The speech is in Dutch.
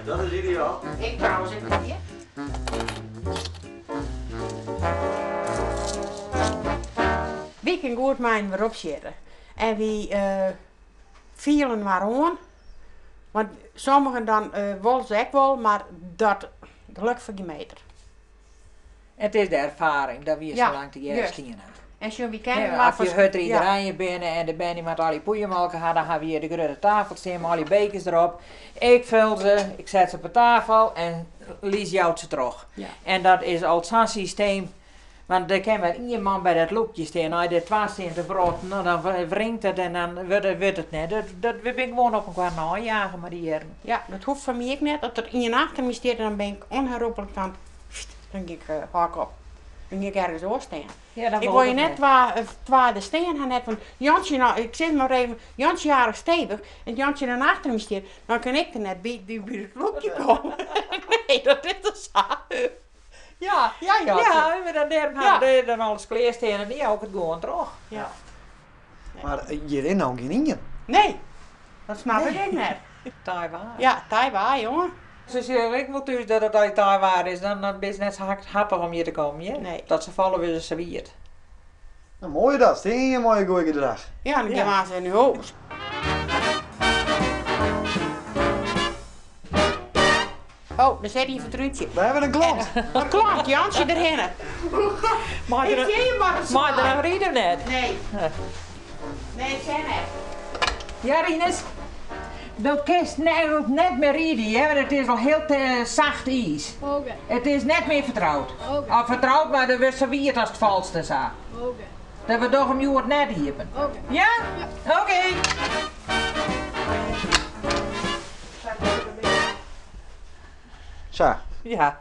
Dat is ideaal. Ik trouwens een keer. Wie kan goed mijn weer opzetten. En wie vielen maar aan. Want sommigen dan wel ze ook wel, maar dat lukt voor geen meter. Het is de ervaring dat we Ja, zo lang te jaren juist. stien. En zo wie kennen Ja, maar als je hutterijderijen binnen en er ben iemand al die poeienmelken had, dan gaan we hier de grote tafel staan, al die bekers erop. Ik vul ze, ik zet ze op de tafel en Lies jouwt ze terug. Ja. En dat is al zo'n systeem, want er kan maar één man bij dat loopje staan, als je er twee staan te verrotten, nou, dan wringt het en dan wordt het net. We ben gewoon op elkaar najagen, maar die heren. Ja, dat hoeft van mij ook net. Als er in achter me staat, dan ben ik onherroepelijk dan ga ik hak op. Dan ga ik ergens doorstaan. Ja, dat Ik wil je net waar de steen gaan net van Jansje, nou, ik zeg maar even, Jansje jarig stevig en Jansje dan achter me staat, dan kan ik er net bij het loopje komen. Nee, dat is toch zo. Ja, Jansje. Ja, we dan daar Ja. dan alles klaar staan en die ook het gewoon terug. Ja. Maar hierin nou geen ingen. Nee, dat snap ik net. Taiwan. Ja, Taiwan, jongen. Ze zeggen, ik wil thuis dat het uit Taiwan is, dan ben je net zo happig om hier te komen, ja? Nee. Dat ze vallen weer ze serviert. Nou, mooi dat. Steen je mooie goeie gedrag. Ja, dan Ja. gaan ze nu huis. Oh, daar zit hier een truutje. We hebben een klant. Een klant, Jansje erheen. Maar Ik zie je maar eens. maar dan rieden net. Nee. Nee, ik zei net. Ja, Rinus. Dat kist net meer rieden, hè, want het is al heel zacht ijs. Oké, Het is net meer vertrouwd. Oké. Al vertrouwd, maar dan wordt serviert als het valste zo. oké, Dat we toch om je het net hebben. oké. Ja? Oké. Zo. Ja.